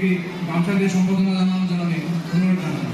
একটি গামছা দিয়ে সম্বোধনা জানানোর জন্য আমি অনুরোধ জানাই।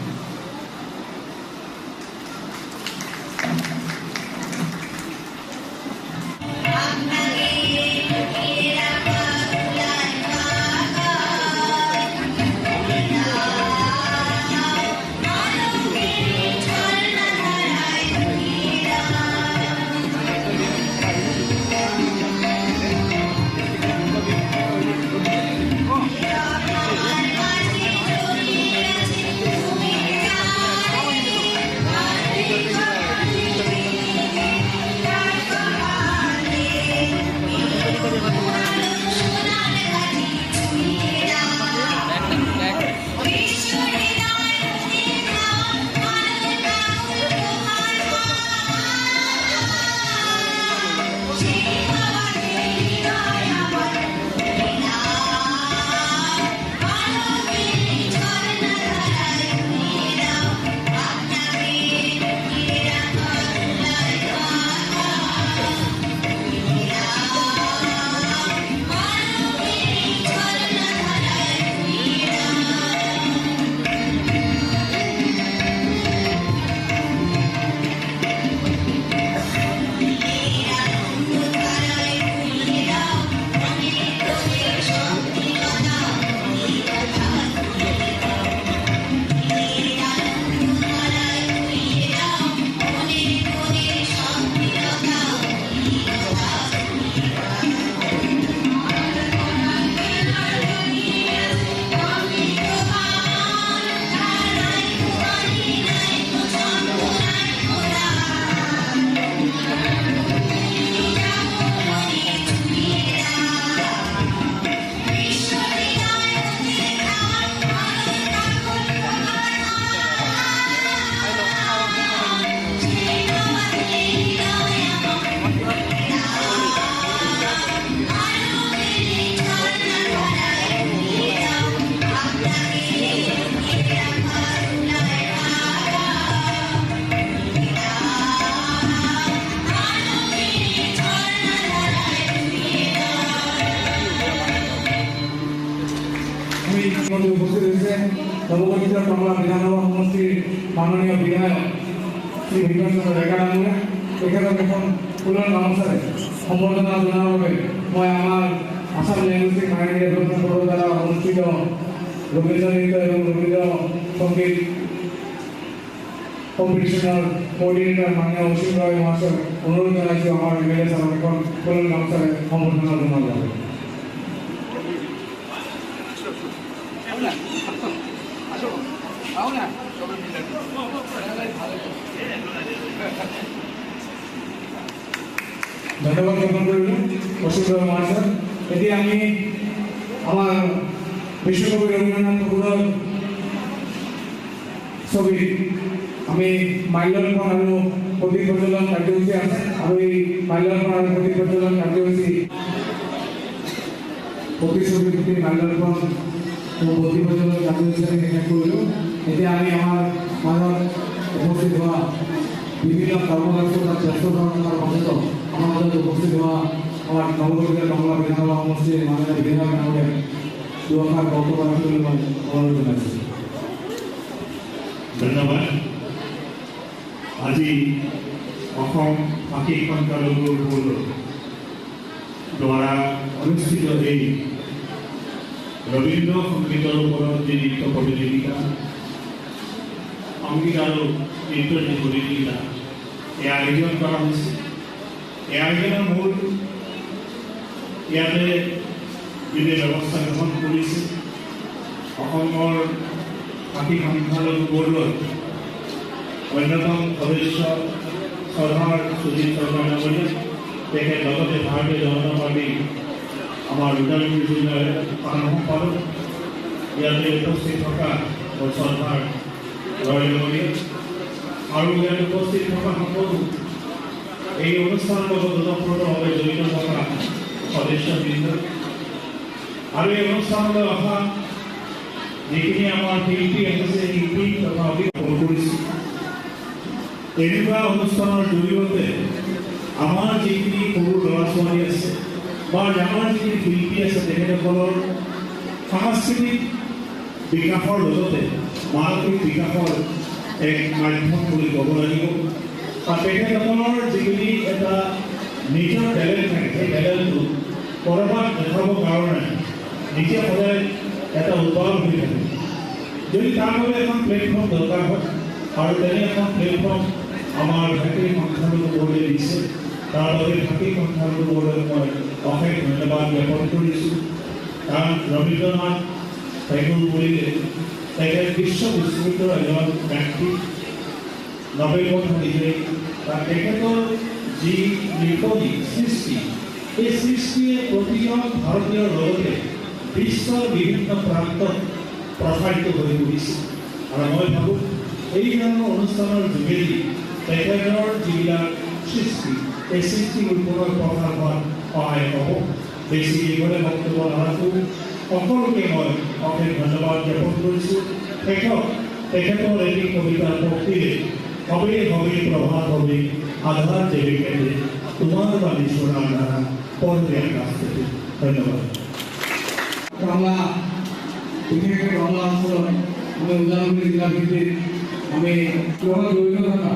উপস্থিত হয়েছেন নবগঠিত বাংলা বিধানসভা সমষ্টির মাননীয় বিধায়ক শ্রী বিক্রম চন্দ্র ডেকাডাঙৰীয়া। তেখেতক এখন ফুলৰ গামোচাৰে সম্বৰ্ধনা জনোৱাৰ বাবে মই আমাৰ আসাম লিংগুইষ্টিক মাইনৰিটি ডেভেলপমেণ্ট বৰ্ডৰ দ্বাৰা অনুষ্ঠিত ৰবীন্দ্ৰ নৃত্য এবং ৰবীন্দ্ৰ সংগীত কম্পিটিশ্যনৰ কোঅৰ্ডিনেটৰ মাননীয় অসীম ৰয় মহাশয়ক অনুৰোধ জনাইছোঁ আমাৰ এম.এল.এ. ছাৰক এখন ফুলৰ গামোচাৰে সম্বৰ্ধনা জনোৱাৰ বাবে। ধন্যবাদ জ্ঞাপন কৰিলোঁ অসীম ৰয় মহাশয়। এতিয়া আমি আমাৰ বিশ্বকবি ৰবীন্দ্ৰনাথ ঠাকুৰৰ ছবি আমি মাল্যাৰ্পণ আৰু প্ৰদীপ প্ৰজ্বলন কাৰ্যসূচী আছে আৰু এই মাল্যাৰ্পণ আৰু প্ৰদীপ প্ৰজ্বলন কাৰ্যসূচী প্ৰতিচ্ছবি মাল্যাৰ্পণ প্রদীপ প্রজ্বলন কার্যসূচী শেষ করলো। এতিয়া আমি আমার মাজত উপস্থিত হওয়া বিভিন্ন কর্মব্যস্ততার ব্যস্ততার মাজতো আমার মাজত উপস্থিত হওয়া আমার নবগঠিত বাংলা বিধানসভা সমষ্টির মাননীয় বিধায়ক ডাঙৰীয়া দুআষাৰ বক্তব্য ৰাখিবলৈ মই অনুৰোধ জনাইছোঁ। ধন্যবাদ। আজি অসম ভাষী সংখ্যালঘু বোৰ্ডৰ দ্বাৰা অনুষ্ঠিত এই ৰবীন্দ্ৰ সংগীতৰ ওপৰত যি নৃত্য প্ৰতিযোগিতা সংগীত আৰু নৃত্যৰ যি প্ৰতিযোগিতা এই আয়োজন কৰা হৈছে। এই আয়োজনৰ মূল ইয়াতে যিয়ে ব্যৱস্থা গ্ৰহণ কৰিছে অসমৰ ভাষী সংখ্যালঘু বোৰ্ডৰ অন্যতম সদস্য চৰকাৰ সুজিত শৰ্মা ডাঙৰীয়া, তেখেত লগতে ভাৰতীয় জনতা পাৰ্টি আমাৰ ওদালগুৰি জিলাৰ সাধাৰণ সম্পাদক, ইয়াতে উপস্থিত থকা চৰকাৰ ৰয় ডাঙৰীয়া আৰু ইয়াত উপস্থিত থকা সকলো এই অনুষ্ঠানৰ লগত ওতঃপ্ৰোতভাৱে জড়িত থকা সদস্যবৃন্দ আৰু এই অনুষ্ঠানলৈ অহা যিখিনি আমাৰ শিল্পী আহিছে শিল্পী তথা অভিজ্ঞ কৰিছে। এনেকুৱা অনুষ্ঠানৰ জৰিয়তে আমাৰ যিখিনি সৰু ল'ৰা ছোৱালী আছে বা আমাৰ যিখিনি শিল্পী আছে তেখেতসকলৰ সাংস্কৃতিক বিকাশৰ লগতে মানসিক বিকাশৰ এক মাধ্যম বুলি ক'ব লাগিব। আৰু তেখেতসকলৰ যিখিনি এটা নিজৰ টেলেণ্ট থাকে, সেই টেলেণ্টটো ক'ৰবাত দেখাবৰ কাৰণে নিজে সদায় এটা উদ্ভাৱন হৈ থাকে। যদি তাৰ বাবে এখন প্লেটফৰ্ম দৰকাৰ হয় আৰু তেনে এখন প্লেটফৰ্ম আমাৰ ভাৰতীয় সংখ্যালঘু বোৰ্ডে দিছে, তাৰ বাবে ভাৰতীয় সংখ্যালঘু বোৰ্ডক মই অশেষ ধন্যবাদ জ্ঞাপন কৰিছোঁ। কাৰণ ৰবীন্দ্ৰনাথ টেগোৰ বুলিলে তেখেত বিশ্ববিশ্ৰুত এজন ব্যক্তি, নবেল বঁটা দিলে। তেখেতৰ যি লিখনি সৃষ্টি, এই সৃষ্টিয়ে প্ৰতিজন ভাৰতীয়ৰ লগতে বিশ্বৰ বিভিন্ন প্ৰান্তত প্ৰসাৰিত হৈ পৰিছে। আৰু মই ভাবোঁ এই ধৰণৰ অনুষ্ঠানৰ যোগেদি তেখেতৰ যিবিলাক সৃষ্টি, এই সৃষ্টিৰ ওপৰত প্ৰসাৰ হোৱাত সহায় হ'ব। বেছি দীঘলে বক্তব্য নাৰাখোঁ, সকলোকে মই অশেষ ধন্যবাদ জ্ঞাপন কৰিছোঁ। তেখেতৰ এটি কবিতাৰ পক্ষীৰে হবে হবে প্রভাত হবে আধার জেগে গেলে তোমার বাণী শোনার দ্বারা পড়বে কাছ থেকে। ধন্যবাদ। বাংলা বিশেষ বাংলা আন্দোলন আমি উদাহরণ জেলা ভিত্তিক আমি জড়িত থাকা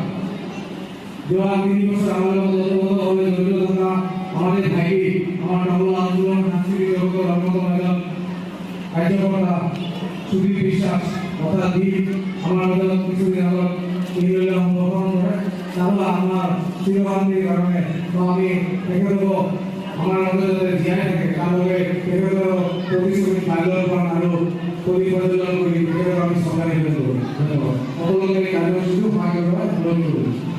দেওয়া 3 বছর আমাদের জড়িত থাকা আমাদের ভাই আমার বাংলা আন্দোলন সাংস্কৃতিক অন্যতম একজন কার্যকর্তা সুদীপ বিশ্বাস তথা দ্বীপ আমার কিছুদিন আগত অংশগ্রহণ করে। তাহলে আমার চিরবান্ধির কারণে আমি তেখেতক আমার মধ্যে যাতে জীয়াই থাকে তার লগে তেখেতৰ প্ৰতিশ্ৰুতি বাল্যৰ্পণ আৰু পৰিপৰ্যটন কৰি তেখেতক আমি চৰকাৰী হৈ কৰোঁ। ধন্যবাদ। সকলোকে এই কাৰ্যসূচীটো সহায় কৰাৰ অনুৰোধ কৰিছোঁ।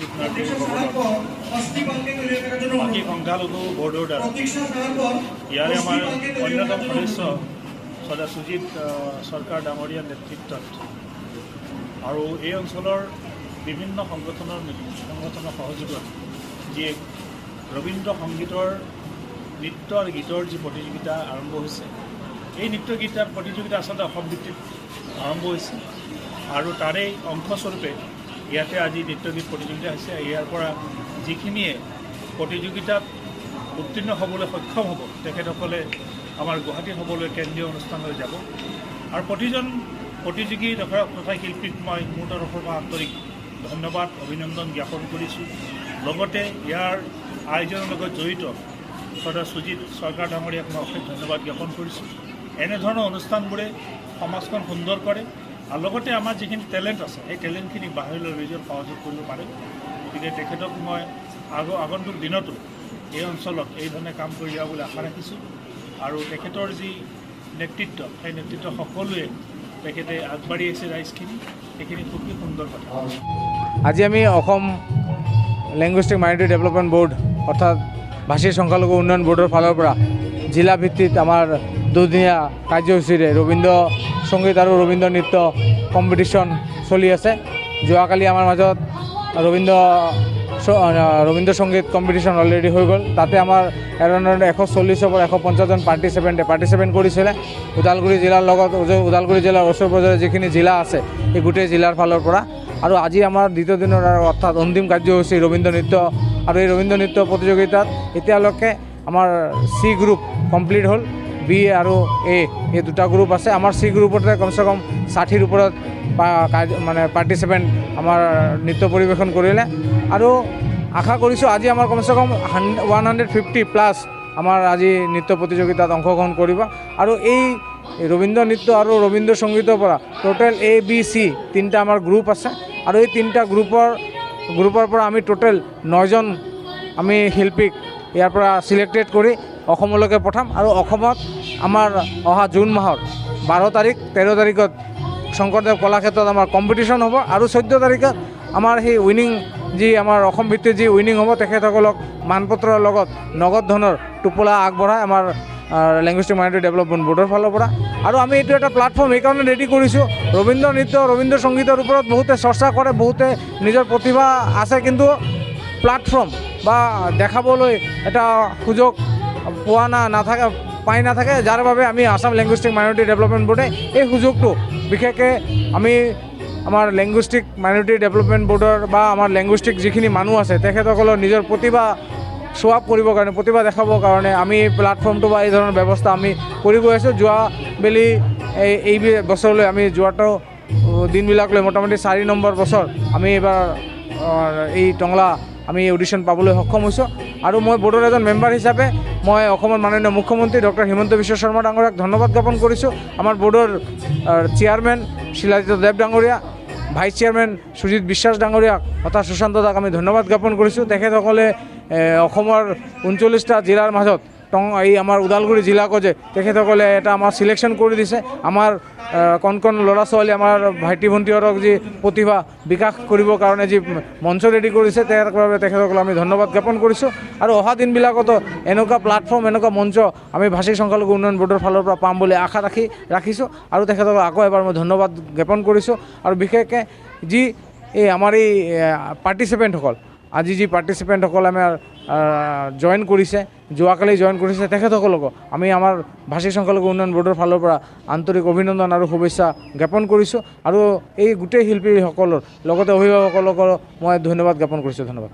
সুজিত নাৰ্জী বাকী সংখ্যালঘু বৰ্ডৰ দ্বাৰা ইয়াৰে আমাৰ অন্যতম সদস্য সদা সুজিত চৰকাৰ ডাঙৰীয়াৰ নেতৃত্বত আৰু এই অঞ্চলৰ বিভিন্ন সংগঠনৰ সহযোগত যি ৰবীন্দ্ৰ সংগীতৰ নৃত্য আৰু গীতৰ যি প্ৰতিযোগিতা আৰম্ভ হৈছে এই নৃত্য গীতৰ প্ৰতিযোগিতা আচলতে অসম ভিত্তিত আৰম্ভ হৈছে আৰু তাৰেই অংশস্বৰূপে ইয়াতে আজি নৃত্য গীত প্ৰতিযোগিতা হৈছে। ইয়াৰ পৰা যিখিনিয়ে প্ৰতিযোগিতাত উত্তীৰ্ণ হ'বলৈ সক্ষম হ'ব তেখেতসকলে আমাৰ গুৱাহাটীত হ'বলৈ কেন্দ্ৰীয় অনুষ্ঠানলৈ যাব আৰু প্ৰতিজন প্ৰতিযোগী তথা শিল্পীক মই মোৰ তৰফৰ পৰা আন্তৰিক ধন্যবাদ অভিনন্দন জ্ঞাপন কৰিছোঁ। লগতে ইয়াৰ আয়োজনৰ লগত জড়িত সদা সুজিত চৰকাৰ ডাঙৰীয়াক মই অশেষ ধন্যবাদ জ্ঞাপন কৰিছোঁ। এনেধৰণৰ অনুষ্ঠানবোৰে সমাজখন সুন্দৰ কৰে আৰু লগতে আমাৰ যিখিনি টেলেণ্ট আছে সেই টেলেণ্টখিনি বাহিৰলৈ লৈ যোৱাত সহযোগ কৰিব পাৰে। গতিকে তেখেতক মই আগন্তুক দিনতো এই অঞ্চলত এই ধৰণে কাম কৰি যাব বুলি আশা ৰাখিছোঁ আৰু তেখেতৰ যি নেতৃত্ব সেই নেতৃত্ব সকলোৱে তেখেতে আগবাঢ়ি আহিছে ৰাইজখিনি সেইখিনি খুবেই সুন্দৰ কথা। আজি আমি অসম লেংগুৱেষ্টিক মাইনৰিটি ডেভেলপমেণ্ট বোৰ্ড অৰ্থাৎ ভাষী সংখ্যালঘু উন্নয়ন বোৰ্ডৰ ফালৰ পৰা জিলা ভিত্তিত আমাৰ দুদিনীয়া কাৰ্যসূচীৰে ৰবীন্দ্ৰ সংগীত আৰু ৰবীন্দ্ৰ নৃত্য কম্পিটিশ্যন চলি আছে। যোৱাকালি আমাৰ মাজত ৰবীন্দ্ৰ সংগীত কম্পিটিশ্যন অলৰেডি হৈ গ'ল। তাতে আমাৰ এৰাউণ্ড 140ৰ পৰা 150জন পাৰ্টিচিপেণ্ট কৰিছিলে। ওদালগুৰি জিলাৰ লগত ওদালগুৰি জিলাৰ ওচৰ পাজৰে যিখিনি জিলা আছে এই গোটেই জিলাৰ ফালৰ পৰা আৰু আজি আমাৰ দ্বিতীয় দিনৰ অৰ্থাৎ অন্তিম কাৰ্যসূচী ৰবীন্দ্ৰ নৃত্য আৰু এই ৰবীন্দ্ৰ নৃত্য প্ৰতিযোগিতাত এতিয়ালৈকে আমাৰ চি গ্ৰুপ কমপ্লিট হ'ল। বি আৰু এ এই দুটা গ্ৰুপ আছে। আমাৰ চি গ্ৰুপতে কমচে কম 60ৰ ওপৰত পাৰ্টিচিপেণ্ট আমাৰ নৃত্য পৰিৱেশন কৰিলে আৰু আশা কৰিছোঁ আজি আমাৰ কমচে কম 150+ আমাৰ আজি নৃত্য প্ৰতিযোগিতাত অংশগ্ৰহণ কৰিব আৰু এই ৰবীন্দ্ৰ নৃত্য আৰু ৰবীন্দ্ৰ সংগীতৰ পৰা টোটেল A, B, C তিনিটা আমাৰ গ্ৰুপ আছে আৰু এই তিনিটা গ্ৰুপৰ পৰা আমি টোটেল 9জন আমি শিল্পীক ইয়াৰ পৰা চিলেক্টেড কৰি অসমলৈকে পঠাম আৰু অসমত আমাৰ অহা জুন মাহৰ 12 তাৰিখ 13 তাৰিখত শংকৰদেৱ কলাক্ষেত্ৰত আমাৰ কম্পিটিশ্যন হ'ব আৰু 14 তাৰিখত আমাৰ সেই উইনিং যি আমাৰ অসম ভিত্তিত যি উইনিং হ'ব তেখেতসকলক মানপত্ৰৰ লগত নগদ ধনৰ টোপোলা আগবঢ়াই আমাৰ লেংগুৱেষ্টিক মাইনৰিটি ডেভেলপমেণ্ট বোৰ্ডৰ ফালৰ পৰা আৰু আমি এইটো এটা প্লেটফৰ্ম এইকাৰণে ৰেডি কৰিছোঁ। ৰবীন্দ্ৰ নৃত্য ৰবীন্দ্ৰ সংগীতৰ ওপৰত বহুতে চৰ্চা কৰে, বহুতে নিজৰ প্ৰতিভা আছে কিন্তু প্লেটফৰ্ম বা দেখাবলৈ এটা সুযোগ পাই নাথাকে যাৰ বাবে আমি আসাম লেংগুৱেষ্টিক মাইনৰিটি ডেভেলপমেণ্ট বোৰ্ডে এই সুযোগটো বিশেষকৈ আমি আমাৰ লেংগুৱেষ্টিক মাইনৰিটি ডেভেলপমেণ্ট বোৰ্ডৰ বা আমাৰ লেংগুৱেষ্টিক যিখিনি মানুহ আছে তেখেতসকলৰ নিজৰ প্ৰতিভা শ্ব' আপ কৰিবৰ কাৰণে প্ৰতিভা দেখাবৰ কাৰণে আমি এই প্লেটফৰ্মটো বা এই ধৰণৰ ব্যৱস্থা আমি কৰি গৈ আছোঁ। যোৱাবেলি এই বছৰলৈ আমি যোৱাটো দিনবিলাকলৈ মোটামুটি 4 নম্বৰ বছৰ আমি এইবাৰ এই টংলা আমি অডিশ্যন পাবলৈ সক্ষম হৈছোঁ আৰু মই বোৰ্ডৰ এজন মেম্বাৰ হিচাপে মই অসমৰ মাননীয় মুখ্যমন্ত্ৰী ডক্টৰ হিমন্ত বিশ্ব শৰ্মা ডাঙৰীয়াক ধন্যবাদ জ্ঞাপন কৰিছোঁ। আমাৰ বোৰ্ডৰ চেয়াৰমেন শিলাজিত দেৱ ডাঙৰীয়া, ভাইচ চেয়াৰমেন সুজিত বিশ্বাস ডাঙৰীয়াক তথা সুশান্ত দাক আমি ধন্যবাদ জ্ঞাপন কৰিছোঁ। তেখেতসকলে অসমৰ 39টা জিলাৰ মাজত এই আমাৰ ওদালগুৰি জিলাকো যে তেখেতসকলে এটা আমাৰ চিলেকশ্যন কৰি দিছে। আমাৰ কণ ল'ৰা ছোৱালী আমাৰ ভাইটি ভণ্টিহঁতক যি প্ৰতিভা বিকাশ কৰিবৰ কাৰণে যি মঞ্চ ৰেডি কৰিছে তাৰ বাবে তেখেতসকলক আমি ধন্যবাদ জ্ঞাপন কৰিছোঁ আৰু অহা দিনবিলাকতো এনেকুৱা প্লেটফৰ্ম এনেকুৱা মঞ্চ আমি ভাষী সংখ্যালঘু উন্নয়ন বোৰ্ডৰ ফালৰ পৰা পাম বুলি আশা ৰাখিছোঁ আৰু তেখেতসকলক আকৌ এবাৰ মই ধন্যবাদ জ্ঞাপন কৰিছোঁ আৰু বিশেষকৈ যি এই আমাৰ এই পাৰ্টিচিপেণ্টসকল আজি যি পাৰ্টিচিপেণ্টসকল আমাৰ জইন কৰিছে যোৱাকালি জইন কৰিছে তেখেতসকলকো আমি আমাৰ ভাষী সংখ্যালঘু উন্নয়ন বোৰ্ডৰ ফালৰ পৰা আন্তৰিক অভিনন্দন আৰু শুভেচ্ছা জ্ঞাপন কৰিছোঁ আৰু এই গোটেই শিল্পীসকলৰ লগতে অভিভাৱকসকলকো মই ধন্যবাদ জ্ঞাপন কৰিছোঁ। ধন্যবাদ।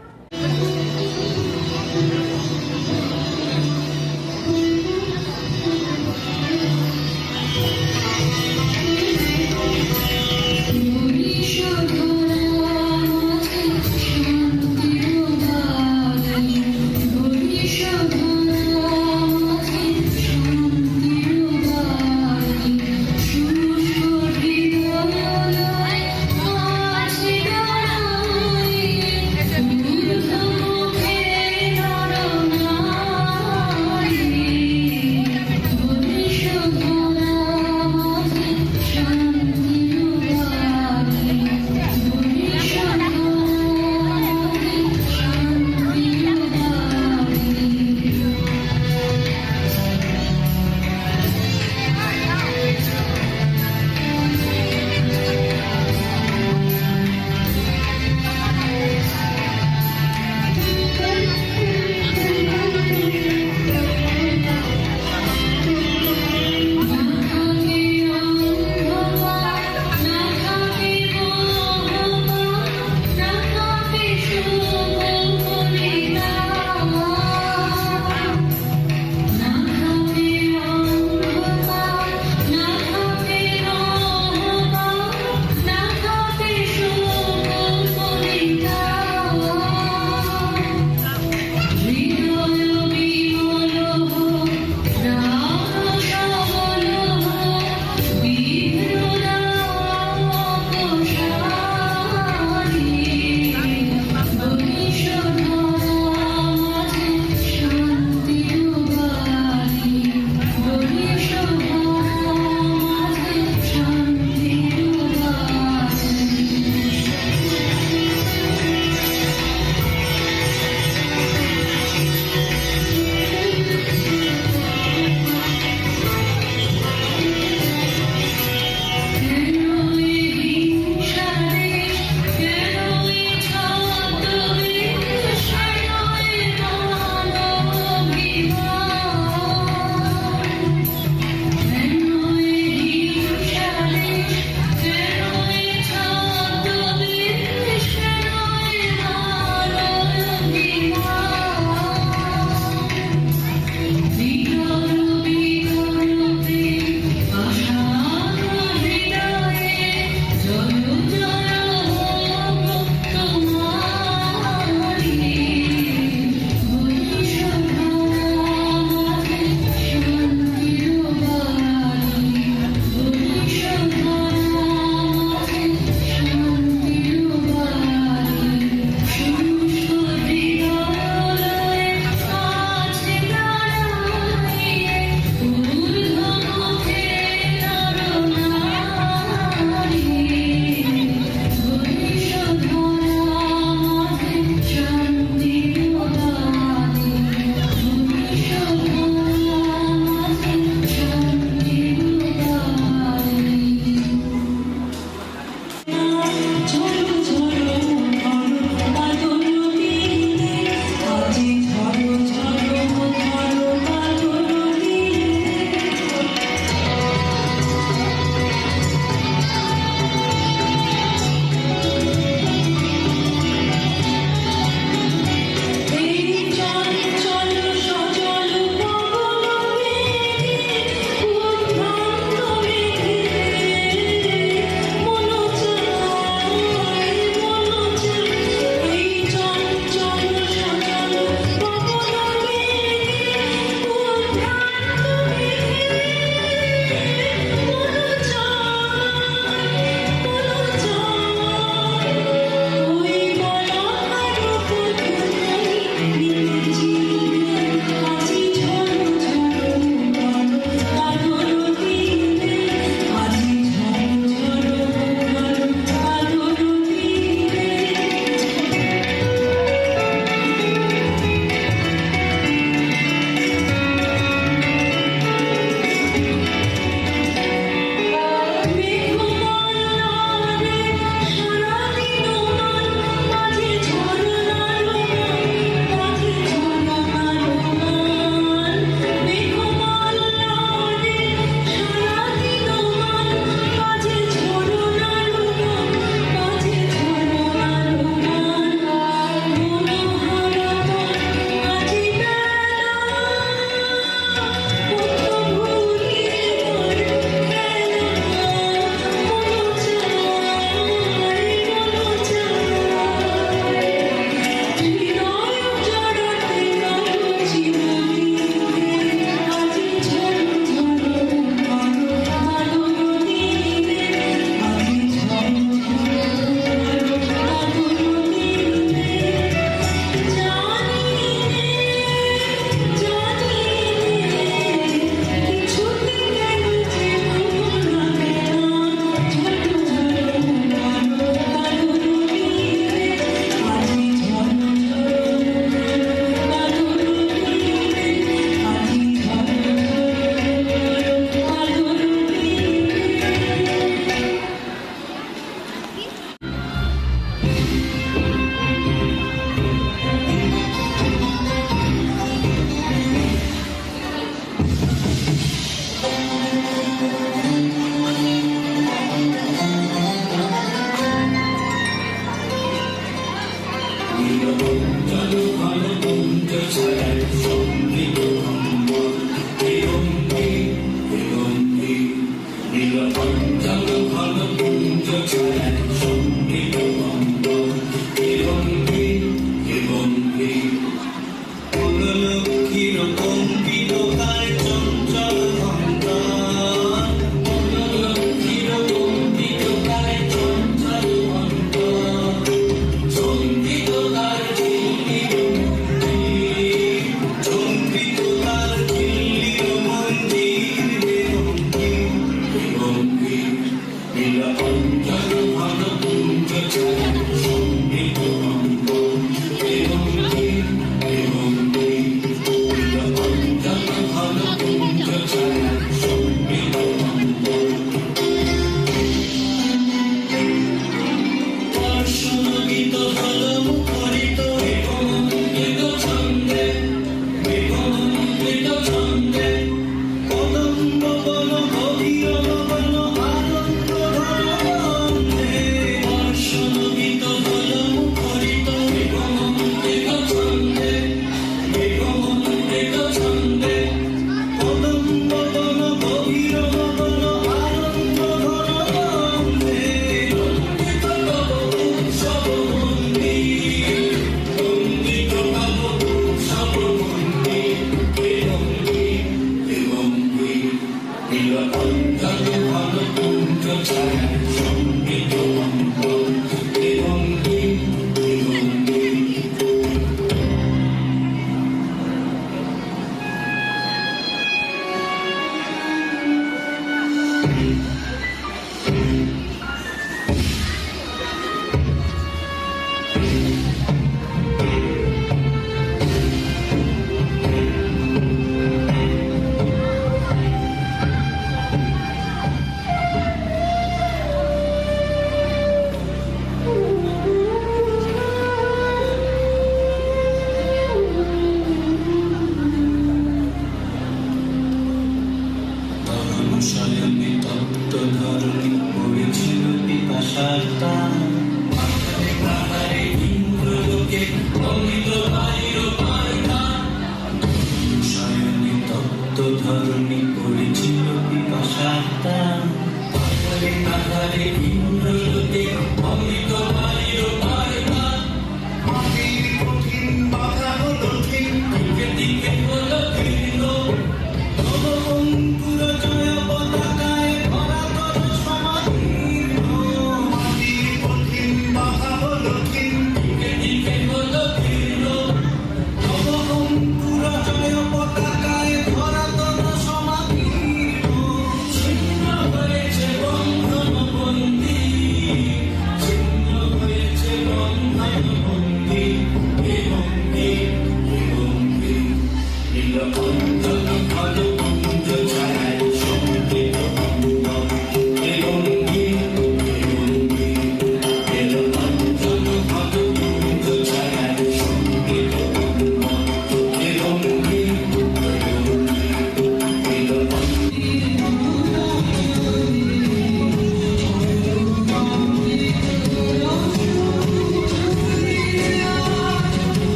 শয়নে তপ্ত ধরণী পড়েছিল পিপাসার টান